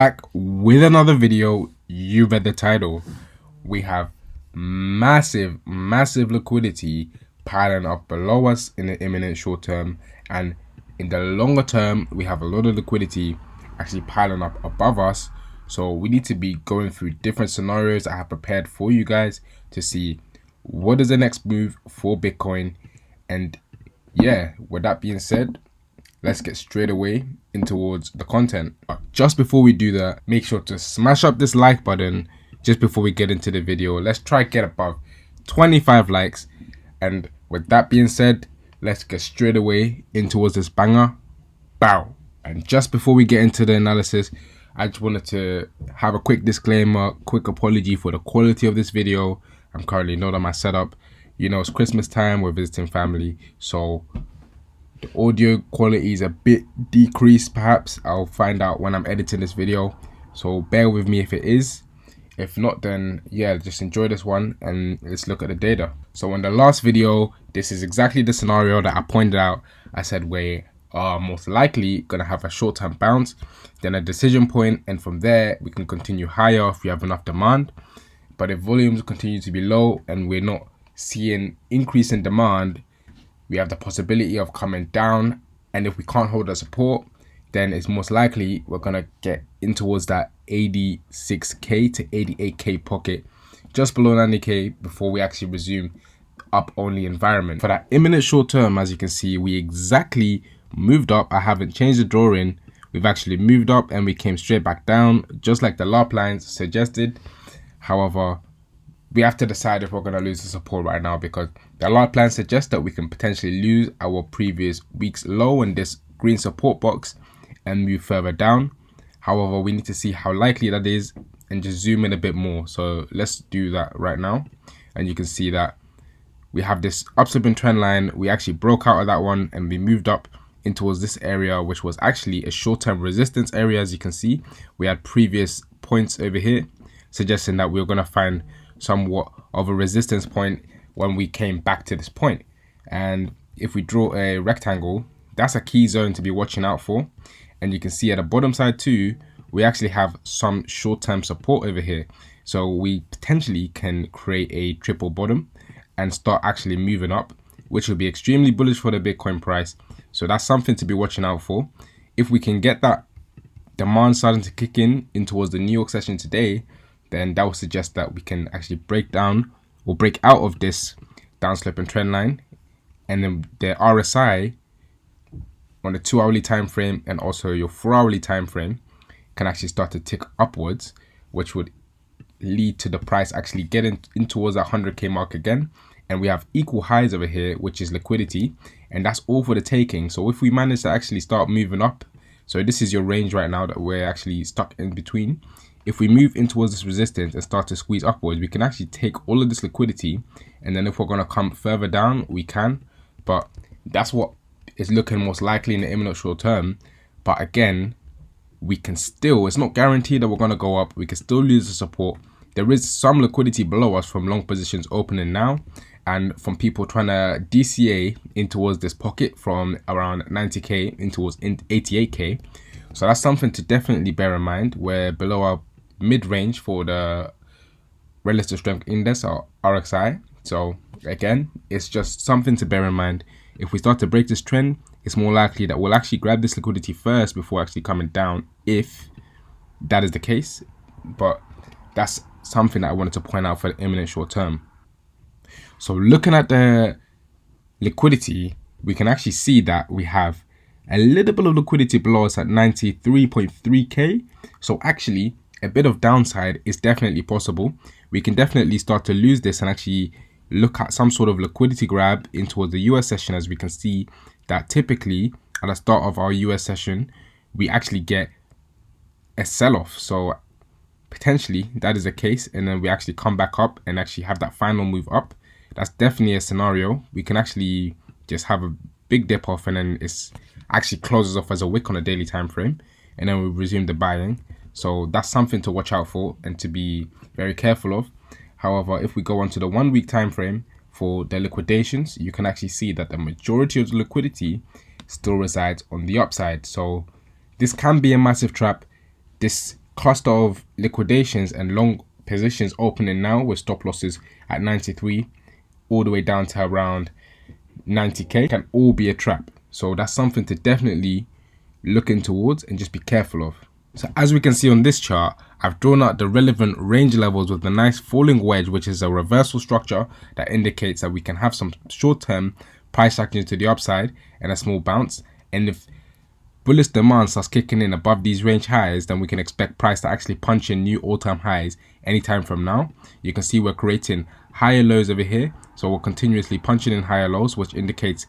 Back with another video. You read the title. We have massive liquidity piling up below us in the imminent short term, and in the longer term we have a lot of liquidity actually piling up above us. So we need to be going through different scenarios I have prepared for you guys to see what is the next move for Bitcoin. And yeah, with that being said, let's get straight away in towards the content. But just before we do that, make sure to smash up this like button just before we get into the video. Let's try get above 25 likes. And with that being said, let's get straight away in towards this banger. Bow. And just before we get into the analysis, I just wanted to have a quick disclaimer, quick apology for the quality of this video. I'm currently not on my setup. You know, it's Christmas time, we're visiting family, so the audio quality is a bit decreased. Perhaps I'll find out when I'm editing this video, so bear with me if it is. If not, then yeah, just enjoy this one and let's look at the data. So in the last video, this is exactly the scenario that I pointed out. I said we are most likely gonna have a short-term bounce, then a decision point, and from there we can continue higher if we have enough demand. But if volumes continue to be low and we're not seeing increase in demand, we have the possibility of coming down, and if we can't hold the support, then it's most likely we're gonna get in towards that 86k to 88k pocket, just below 90k, before we actually resume up only environment. For that imminent short term, as you can see, we exactly moved up. I haven't changed the drawing. We've actually moved up and we came straight back down, just like the LARP lines suggested. However, we have to decide if we're going to lose the support right now, because the LARP plan suggests that we can potentially lose our previous week's low in this green support box and move further down. However, we need to see how likely that is and just zoom in a bit more. So let's do that right now. And you can see that we have this upswing trend line. We actually broke out of that one and we moved up in towards this area, which was actually a short-term resistance area. As you can see, we had previous points over here suggesting that we were going to find somewhat of a resistance point when we came back to this point. And if we draw a rectangle, that's a key zone to be watching out for. And you can see at the bottom side too, we actually have some short-term support over here, so we potentially can create a triple bottom and start actually moving up, which will be extremely bullish for the Bitcoin price. So that's something to be watching out for. If we can get that demand starting to kick in towards the New York session today, then that will suggest that we can actually break down or break out of this downsloping trend line, and then the RSI on the 2-hourly time frame and also your 4-hourly time frame can actually start to tick upwards, which would lead to the price actually getting in towards that 100k mark again. And we have equal highs over here, which is liquidity, and that's all for the taking. So if we manage to actually start moving up, so this is your range right now that we're actually stuck in between. If we move in towards this resistance and start to squeeze upwards, we can actually take all of this liquidity, and then if we're going to come further down, we can. But that's what is looking most likely in the imminent short term. But again, we can still, it's not guaranteed that we're going to go up. We can still lose the support. There is some liquidity below us from long positions opening now, and from people trying to DCA in towards this pocket from around 90k in towards 88k. So that's something to definitely bear in mind. We're below our mid-range for the relative strength index, or RXI. So again, it's just something to bear in mind. If we start to break this trend, it's more likely that we'll actually grab this liquidity first before actually coming down, if that is the case. But that's something that I wanted to point out for the imminent short term. So looking at the liquidity, we can actually see that we have a little bit of liquidity below us at 93.3k. So actually, a bit of downside is definitely possible. We can definitely start to lose this and actually look at some sort of liquidity grab in towards the US session, as we can see that typically at the start of our US session, we actually get a sell-off. So potentially that is the case, and then we actually come back up and actually have that final move up. That's definitely a scenario. We can actually just have a big dip off, and then it's actually closes off as a wick on a daily time frame, and then we resume the buying. So that's something to watch out for and to be very careful of. However, if we go onto the 1 week time frame for the liquidations, you can actually see that the majority of the liquidity still resides on the upside. So this can be a massive trap. This cluster of liquidations and long positions opening now with stop losses at 93 all the way down to around 90k can all be a trap. So that's something to definitely look in towards and just be careful of. So as we can see on this chart, I've drawn out the relevant range levels with a nice falling wedge, which is a reversal structure that indicates that we can have some short-term price action to the upside and a small bounce. And if bullish demand starts kicking in above these range highs, then we can expect price to actually punch in new all-time highs anytime from now. You can see we're creating higher lows over here, so we're continuously punching in higher lows, which indicates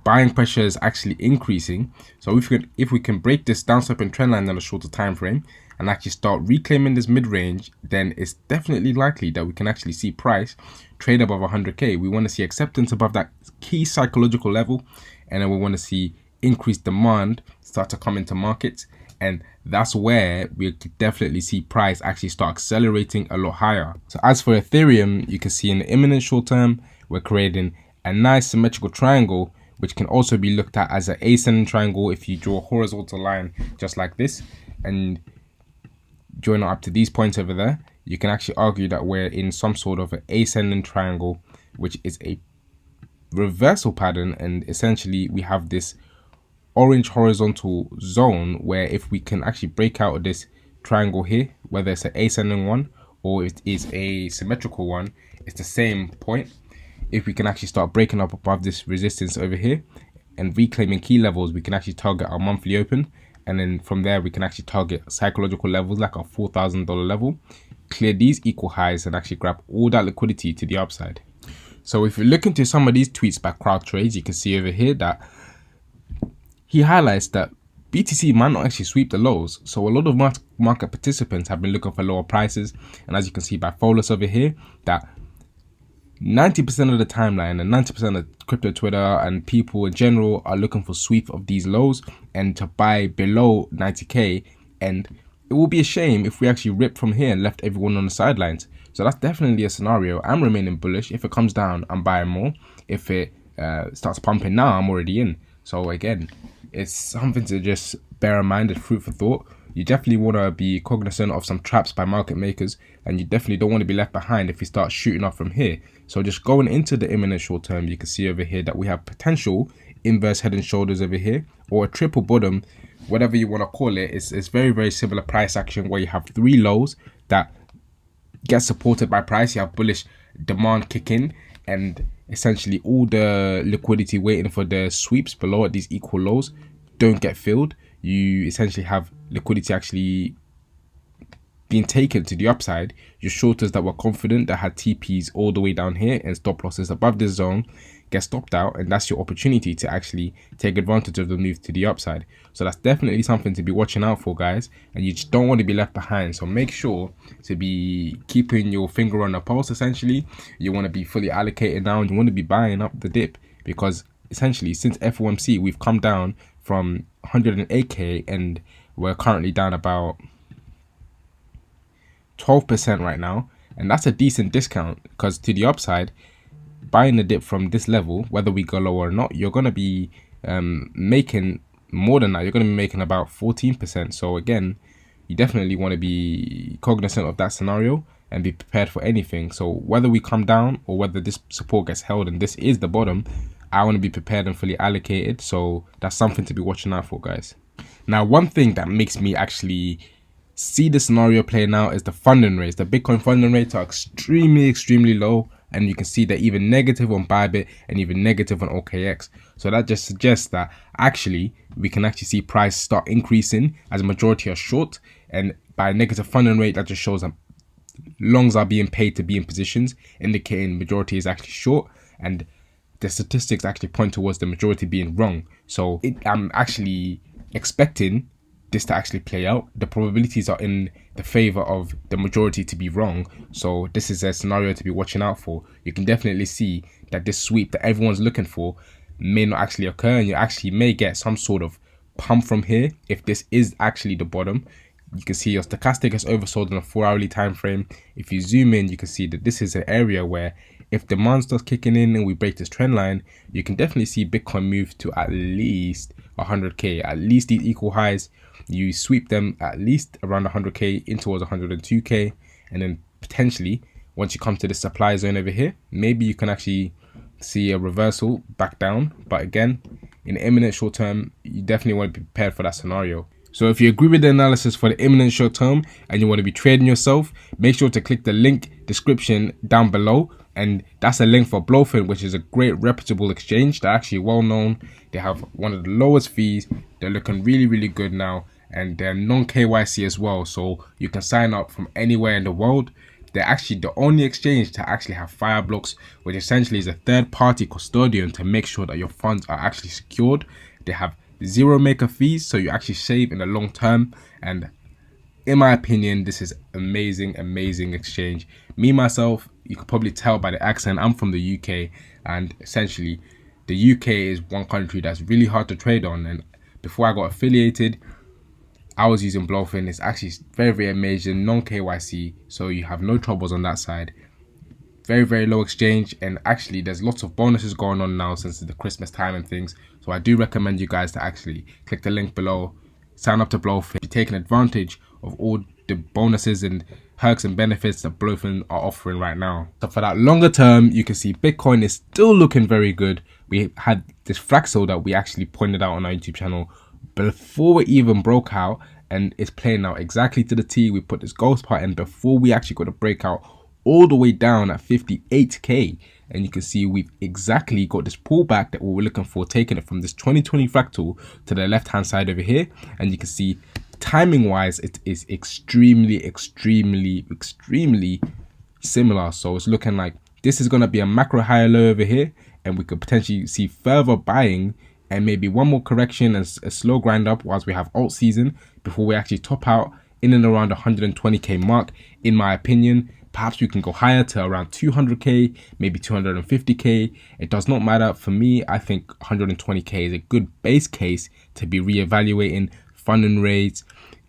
buying pressure is actually increasing. So if we can break this downsloping trend line on a shorter time frame and actually start reclaiming this mid-range, then it's definitely likely that we can actually see price trade above 100k. We want to see acceptance above that key psychological level, and then we want to see increased demand start to come into markets, and that's where we could definitely see price actually start accelerating a lot higher. So as for Ethereum, you can see in the imminent short term, we're creating a nice symmetrical triangle, which can also be looked at as an ascending triangle if you draw a horizontal line just like this and join it up to these points over there. You can actually argue that we're in some sort of an ascending triangle, which is a reversal pattern, and essentially we have this orange horizontal zone where if we can actually break out of this triangle here, whether it's an ascending one or it is a symmetrical one, it's the same point. If we can actually start breaking up above this resistance over here and reclaiming key levels, we can actually target our monthly open, and then from there we can actually target psychological levels like our $4,000 level, clear these equal highs and actually grab all that liquidity to the upside. So if you look into some of these tweets by CrowdTrades, you can see over here that he highlights that BTC might not actually sweep the lows. So a lot of market participants have been looking for lower prices, and as you can see by Folus over here, that 90% of the timeline and 90% of crypto Twitter and people in general are looking for sweep of these lows and to buy below 90k, and it will be a shame if we actually ripped from here and left everyone on the sidelines. So that's definitely a scenario. I'm remaining bullish. If it comes down, I'm buying more. If it starts pumping now, I'm already in. So again, it's something to just bear in mind, as food for thought. You definitely want to be cognizant of some traps by market makers, and you definitely don't want to be left behind if we start shooting up from here. So just going into the imminent short term, you can see over here that we have potential inverse head and shoulders over here, or a triple bottom, whatever you want to call it. It's very, very similar price action where you have three lows that get supported by price. You have bullish demand kick in, and essentially all the liquidity waiting for the sweeps below at these equal lows don't get filled. You essentially have liquidity actually being taken to the upside. Your shorters that were confident, that had TPs all the way down here and stop losses above this zone, get stopped out, and that's your opportunity to actually take advantage of the move to the upside. So that's definitely something to be watching out for, guys, and you just don't want to be left behind. So make sure to be keeping your finger on the pulse. Essentially, you want to be fully allocated now, and you want to be buying up the dip, because essentially since FOMC we've come down from 108k and we're currently down about 12% right now, and that's a decent discount, because to the upside, buying the dip from this level, whether we go lower or not, you're going to be making more than that. You're going to be making about 14%. So again, you definitely want to be cognizant of that scenario and be prepared for anything. So whether we come down or whether this support gets held and this is the bottom, I want to be prepared and fully allocated. So that's something to be watching out for, guys. Now, one thing that makes me actually see the scenario playing out is the funding rates. The Bitcoin funding rates are extremely low, and you can see they're even negative on Bybit and even negative on OKX. So that just suggests that actually we can actually see price start increasing as a majority are short, and by negative funding rate, that just shows that longs are being paid to be in positions, indicating majority is actually short, and the statistics actually point towards the majority being wrong. So I'm actually expecting this to actually play out. The probabilities are in the favor of the majority to be wrong. So this is a scenario to be watching out for. You can definitely see that this sweep that everyone's looking for may not actually occur, and you actually may get some sort of pump from here if this is actually the bottom. You can see your stochastic is oversold on a 4-hourly time frame. If you zoom in, you can see that this is an area where if demand starts kicking in and we break this trend line, you can definitely see Bitcoin move to at least 100k, at least these equal highs. You sweep them at least around 100k in towards 102k, and then potentially once you come to the supply zone over here, maybe you can actually see a reversal back down. But again, in the imminent short term, you definitely want to be prepared for that scenario. So if you agree with the analysis for the imminent short term and you want to be trading yourself, make sure to click the link description down below, and that's a link for Blofin, which is a great reputable exchange. They're actually well known. They have one of the lowest fees. They're looking really good now, and they're non-KYC as well, so you can sign up from anywhere in the world. They're actually the only exchange to actually have Fireblocks, which essentially is a third-party custodian to make sure that your funds are actually secured. They have zero maker fees, so you actually save in the long term. And in my opinion, this is amazing exchange. Me myself, you could probably tell by the accent, I'm from the UK, and essentially the UK is one country that's really hard to trade on. And before I got affiliated, I was using Blofin. It's actually very amazing, non-KYC, so you have no troubles on that side. Very low exchange, and actually there's lots of bonuses going on now since the Christmas time and things. So I do recommend you guys to actually click the link below, sign up to Blofin, be taking advantage of all the bonuses and perks and benefits that Blofin are offering right now. So for that longer term, you can see Bitcoin is still looking very good. We had this fractal that we actually pointed out on our YouTube channel before it even broke out, and it's playing out exactly to the T. We put this ghost part in before we actually got a breakout all the way down at 58k, and you can see we've exactly got this pullback that we were looking for, taking it from this 2020 fractal to the left hand side over here. And you can see timing wise it is extremely similar. So it's looking like this is going to be a macro higher low over here, and we could potentially see further buying and maybe one more correction and a slow grind up whilst we have alt season before we actually top out in and around 120k mark. In my opinion, perhaps we can go higher to around 200k, maybe 250k. It does not matter. For me, I think 120k is a good base case to be reevaluating funding rates,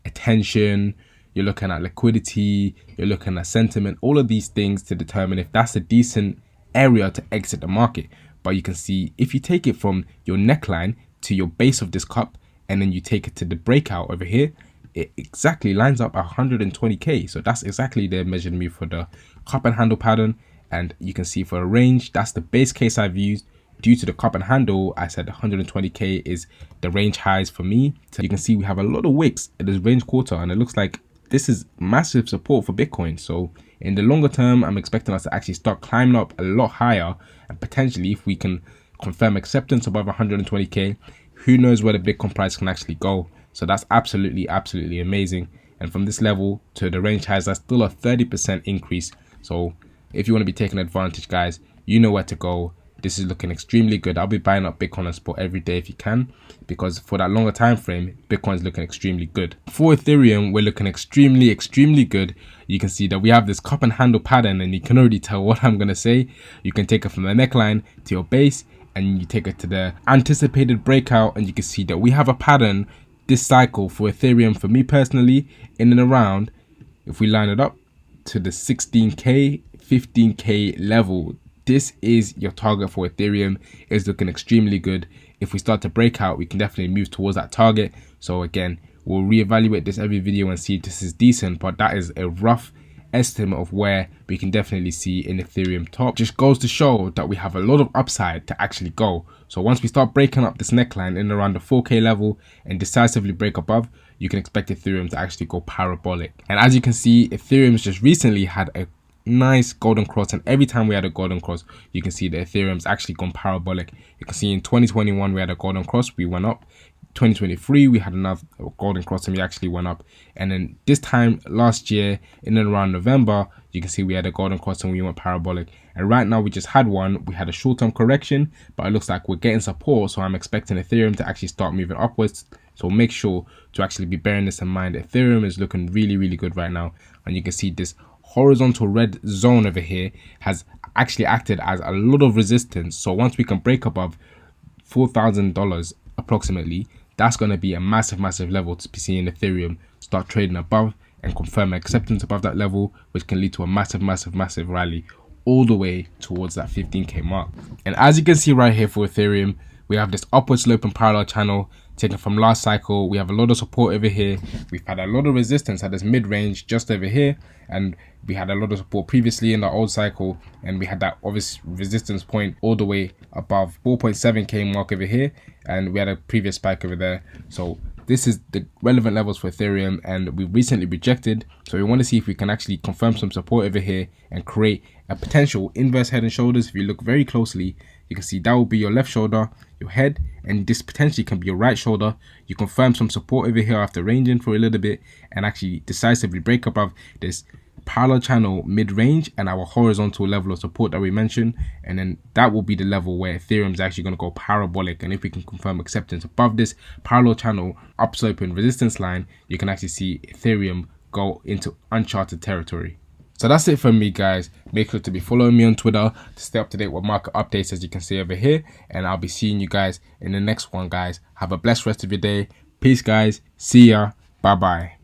attention. You're looking at liquidity, you're looking at sentiment, all of these things to determine if that's a decent area to exit the market. But you can see if you take it from your neckline to your base of this cup, and then you take it to the breakout over here, it exactly lines up 120k. So that's exactly the measured move for the cup and handle pattern. And you can see for a range, that's the base case I've used. Due to the cup and handle, I said 120k is the range highs for me. So you can see we have a lot of wicks at this range quarter, and it looks like this is massive support for Bitcoin. So in the longer term, I'm expecting us to actually start climbing up a lot higher, and potentially if we can confirm acceptance above 120k, who knows where the Bitcoin price can actually go. So that's absolutely amazing. And from this level to the range highs, that's still a 30% increase. So if you want to be taking advantage, guys, you know where to go. This is looking extremely good. I'll be buying up Bitcoin on spot every day if you can, because for that longer time frame, Bitcoin is looking extremely good. For Ethereum, we're looking extremely good. You can see that we have this cup and handle pattern, and you can already tell what I'm going to say. You can take it from the neckline to your base, and you take it to the anticipated breakout, and you can see that we have a pattern this cycle for Ethereum. For me personally, in and around, if we line it up to the 16k 15k level, this is your target for Ethereum. It's looking extremely good. If we start to break out, we can definitely move towards that target. So again, we'll reevaluate this every video and see if this is decent, but that is a rough estimate of where we can definitely see in Ethereum top. Just goes to show that we have a lot of upside to actually go. So once we start breaking up this neckline in around the 4k level and decisively break above, you can expect Ethereum to actually go parabolic. And as you can see, Ethereum's just recently had a nice golden cross, and every time we had a golden cross, you can see that Ethereum's actually gone parabolic. You can see in 2021 we had a golden cross, we went up. 2023 we had another golden cross and we actually went up. And then this time last year in and around November, you can see we had a golden cross and we went parabolic. And right now we just had one. We had a short-term correction, but it looks like we're getting support, so I'm expecting Ethereum to actually start moving upwards. So make sure to actually be bearing this in mind. Ethereum is looking really good right now, and you can see this horizontal red zone over here has actually acted as a lot of resistance. So once we can break above $4,000 approximately, that's going to be a massive level to be seeing Ethereum start trading above and confirm acceptance above that level, which can lead to a massive rally all the way towards that 15k mark. And as you can see right here for Ethereum, we have this upward sloping parallel channel taken from last cycle. We have a lot of support over here. We've had a lot of resistance at this mid-range just over here, and we had a lot of support previously in the old cycle, and we had that obvious resistance point all the way above 4.7k mark over here, and we had a previous spike over there. So this is the relevant levels for Ethereum, and we've recently rejected. So we want to see if we can actually confirm some support over here and create a potential inverse head and shoulders. If you look very closely, you can see that will be your left shoulder, your head, and this potentially can be your right shoulder. You confirm some support over here after ranging for a little bit and actually decisively break above this parallel channel mid-range and our horizontal level of support that we mentioned, and then that will be the level where Ethereum is actually going to go parabolic. And if we can confirm acceptance above this parallel channel upsloping resistance line, you can actually see Ethereum go into uncharted territory. So that's it from me, guys. Make sure to be following me on Twitter to stay up to date with market updates, as you can see over here, and I'll be seeing you guys in the next one, guys. Have a blessed rest of your day. Peace, guys. See ya. Bye bye.